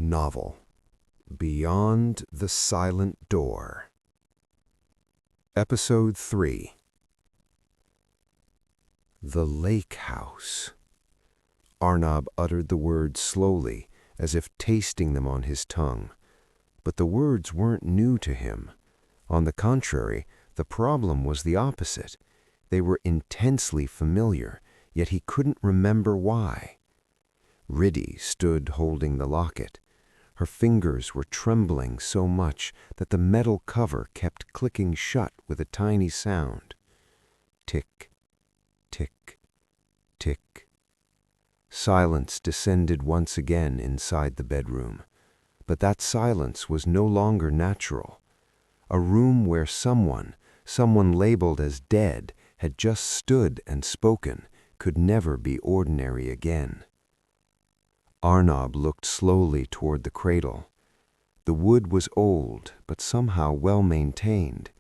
Novel Beyond the Silent Door. Episode 3. The Lake House. Arnab uttered the words slowly, as if tasting them on his tongue. But the words weren't new to him. On the contrary, the problem was the opposite. They were intensely familiar, yet he couldn't remember why. Riddhi stood holding the locket. Her fingers were trembling so much that the metal cover kept clicking shut with a tiny sound. Tick, tick, tick. Silence descended once again inside the bedroom. But that silence was no longer natural. A room where someone labeled as dead, had just stood and spoken, could never be ordinary again. Arnab looked slowly toward the cradle. The wood was old, but somehow well-maintained.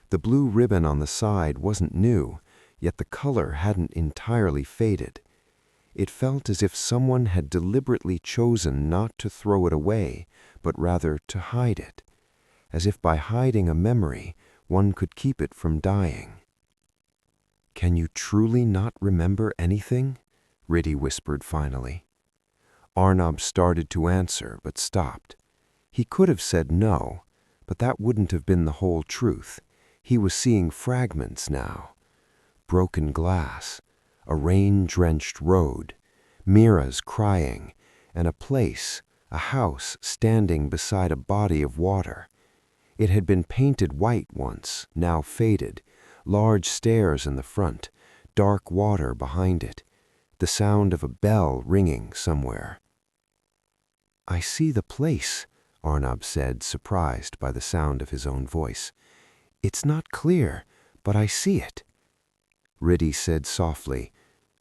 The blue ribbon on the side wasn't new, yet the color hadn't entirely faded. It felt as if someone had deliberately chosen not to throw it away, but rather to hide it. As if by hiding a memory, one could keep it from dying. "Can you truly not remember anything?" Riddhi whispered finally. Arnab started to answer, but stopped. He could have said no, but that wouldn't have been the whole truth. He was seeing fragments now. Broken glass, a rain-drenched road, Meera's crying, and a house standing beside a body of water. It had been painted white once, now faded, large stairs in the front, dark water behind it, the sound of a bell ringing somewhere. "I see the place," Arnab said, surprised by the sound of his own voice. "It's not clear, but I see it." Riddhi said softly,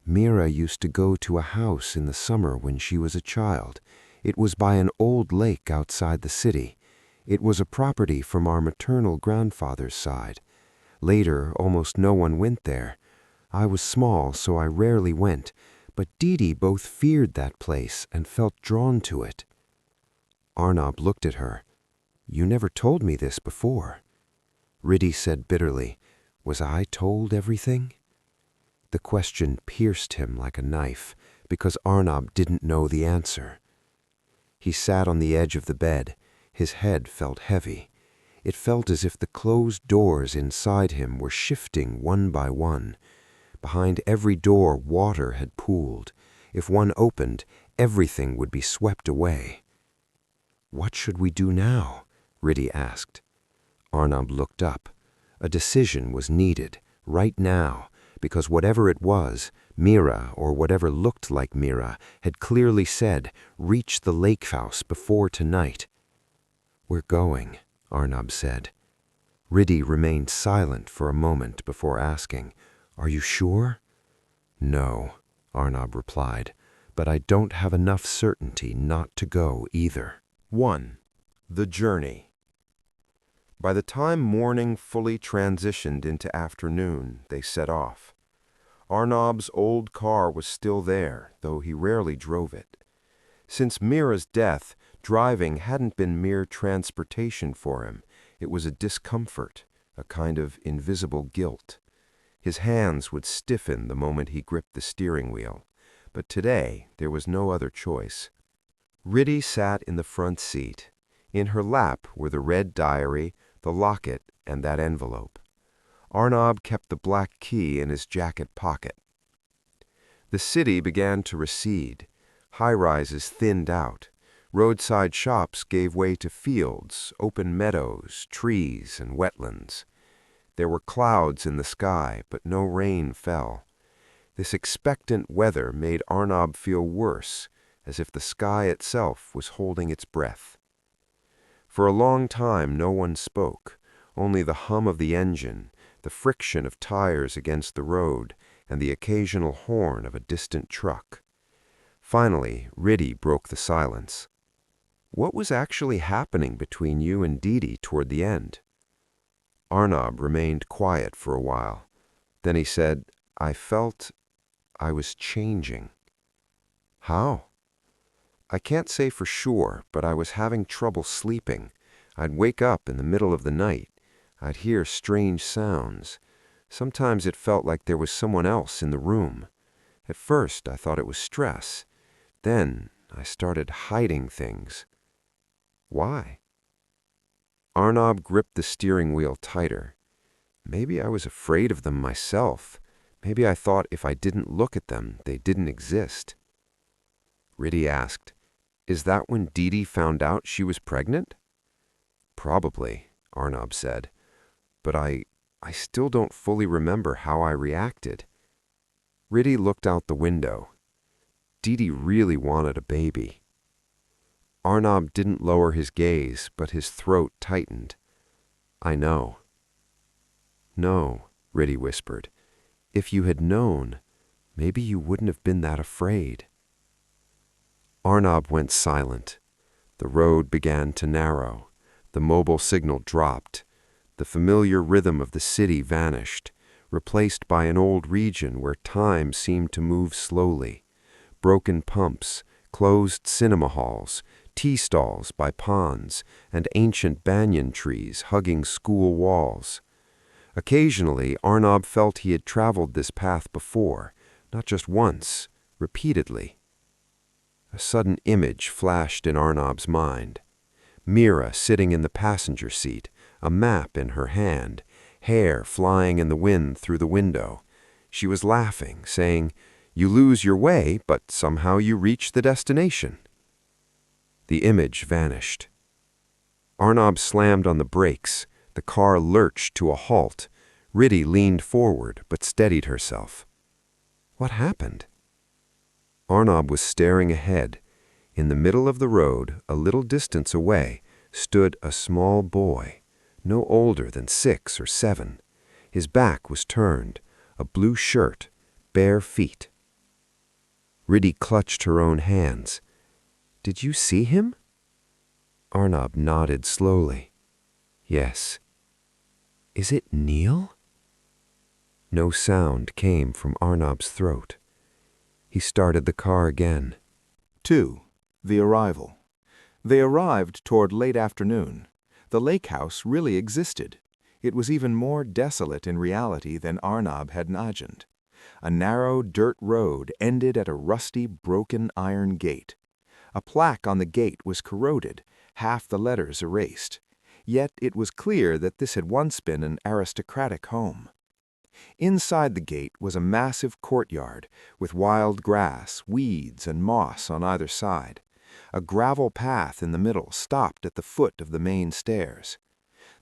"Meera used to go to a house in the summer when she was a child. It was by an old lake outside the city. It was a property from our maternal grandfather's side. Later, almost no one went there. I was small, so I rarely went, but Didi both feared that place and felt drawn to it." Arnab looked at her. "You never told me this before." Riddhi said bitterly, "Was I told everything?" The question pierced him like a knife, because Arnab didn't know the answer. He sat on the edge of the bed. His head felt heavy. It felt as if the closed doors inside him were shifting one by one. Behind every door water had pooled. If one opened, everything would be swept away. "What should we do now?" Riddhi asked. Arnab looked up. A decision was needed, right now, because whatever it was, Meera, or whatever looked like Meera, had clearly said, "Reach the lake house before tonight." "We're going," Arnab said. Riddhi remained silent for a moment before asking, "Are you sure?" "No," Arnab replied, "but I don't have enough certainty not to go either." 1. The Journey. By the time morning fully transitioned into afternoon, they set off. Arnab's old car was still there, though he rarely drove it. Since Meera's death, driving hadn't been mere transportation for him. It was a discomfort, a kind of invisible guilt. His hands would stiffen the moment he gripped the steering wheel. But today, there was no other choice. Riddhi sat in the front seat. In her lap were the red diary, the locket, and that envelope. Arnab kept the black key in his jacket pocket. The city began to recede. High-rises thinned out. Roadside shops gave way to fields, open meadows, trees, and wetlands. There were clouds in the sky, but no rain fell. This expectant weather made Arnab feel worse, as if the sky itself was holding its breath. For a long time no one spoke, only the hum of the engine, the friction of tires against the road, and the occasional horn of a distant truck. Finally, Riddhi broke the silence. "What was actually happening between you and Didi toward the end?" Arnab remained quiet for a while. Then he said, "I felt I was changing." "How?" I can't say for sure, but I was having trouble sleeping. I'd wake up in the middle of the night. I'd hear strange sounds. Sometimes it felt like there was someone else in the room. At first, I thought it was stress. Then, I started hiding things. Why? Arnab gripped the steering wheel tighter. Maybe I was afraid of them myself. Maybe I thought if I didn't look at them, they didn't exist. Riddhi asked, "Is that when Didi found out she was pregnant?" "Probably," Arnab said. "But I still don't fully remember how I reacted." Riddhi looked out the window. Didi really wanted a baby. Arnab didn't lower his gaze, but his throat tightened. "I know." "No," Riddhi whispered. "If you had known, maybe you wouldn't have been that afraid." Arnab went silent. The road began to narrow. The mobile signal dropped. The familiar rhythm of the city vanished, replaced by an old region where time seemed to move slowly. Broken pumps, closed cinema halls, tea stalls by ponds, and ancient banyan trees hugging school walls. Occasionally, Arnab felt he had traveled this path before, not just once, repeatedly. A sudden image flashed in Arnab's mind. Meera sitting in the passenger seat, a map in her hand, hair flying in the wind through the window. She was laughing, saying, "You lose your way, but somehow you reach the destination." The image vanished. Arnab slammed on the brakes. The car lurched to a halt. Riddhi leaned forward, but steadied herself. What happened? Arnab was staring ahead. In the middle of the road, a little distance away, stood a small boy, no older than 6 or 7. His back was turned, a blue shirt, bare feet. Riddhi clutched her own hands. "Did you see him?" Arnab nodded slowly. "Yes." "Is it Neil?" No sound came from Arnab's throat. He started the car again. 2. The arrival. They arrived toward late afternoon. The lake house really existed. It was even more desolate in reality than Arnab had imagined. A narrow dirt road ended at a rusty, broken iron gate. A plaque on the gate was corroded, half the letters erased. Yet it was clear that this had once been an aristocratic home. Inside the gate was a massive courtyard with wild grass, weeds, and moss on either side. A gravel path in the middle stopped at the foot of the main stairs.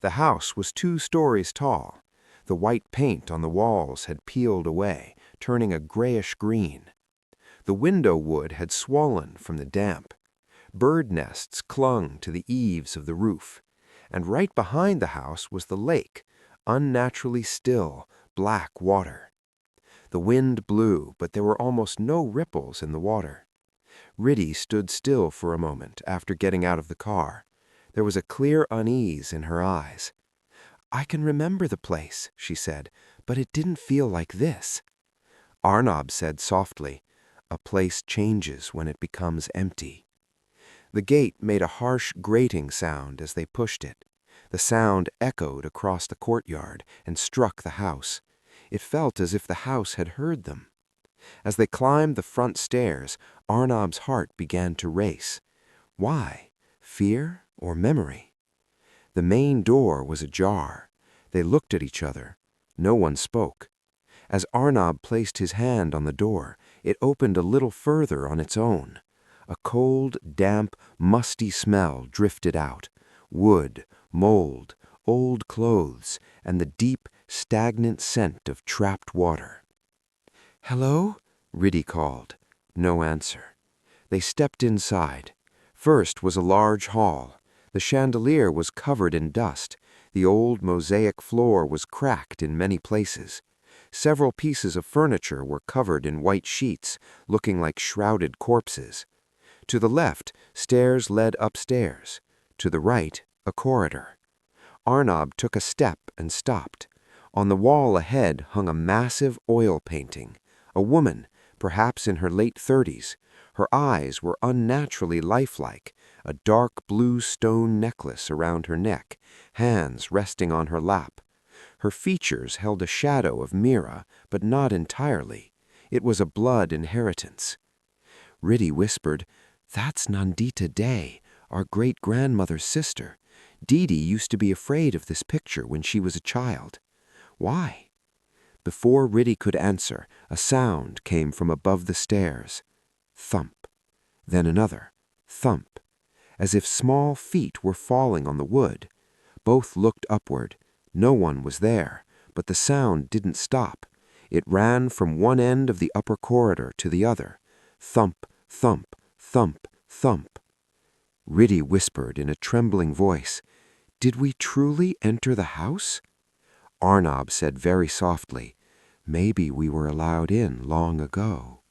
The house was 2 stories tall. The white paint on the walls had peeled away, turning a grayish green. The window wood had swollen from the damp. Bird nests clung to the eaves of the roof. And right behind the house was the lake, unnaturally still, black water. The wind blew, but there were almost no ripples in the water. Riddhi stood still for a moment after getting out of the car. There was a clear unease in her eyes. "I can remember the place," she said, "but it didn't feel like this." Arnab said softly, "A place changes when it becomes empty." The gate made a harsh grating sound as they pushed it. The sound echoed across the courtyard and struck the house. It felt as if the house had heard them. As they climbed the front stairs, Arnab's heart began to race. Why? Fear or memory? The main door was ajar. They looked at each other. No one spoke. As Arnab placed his hand on the door, it opened a little further on its own. A cold, damp, musty smell drifted out. Wood, mold, old clothes, and the deep, stagnant scent of trapped water. "Hello?" Riddhi called. No answer. They stepped inside. First was a large hall. The chandelier was covered in dust. The old mosaic floor was cracked in many places. Several pieces of furniture were covered in white sheets, looking like shrouded corpses. To the left, stairs led upstairs. To the right, a corridor. Arnab took a step and stopped. On the wall ahead hung a massive oil painting. A woman, perhaps in her late 30s. Her eyes were unnaturally lifelike, a dark blue stone necklace around her neck, hands resting on her lap. Her features held a shadow of Meera, but not entirely. It was a blood inheritance. Riddhi whispered, "That's Nandita Dey, our great-grandmother's sister. Didi used to be afraid of this picture when she was a child." "Why?" Before Riddhi could answer, a sound came from above the stairs. Thump. Then another. Thump. As if small feet were falling on the wood. Both looked upward. No one was there, but the sound didn't stop. It ran from one end of the upper corridor to the other. Thump, thump, thump, thump. Riddhi whispered in a trembling voice, "Did we truly enter the house?" Arnab said very softly, "Maybe we were allowed in long ago."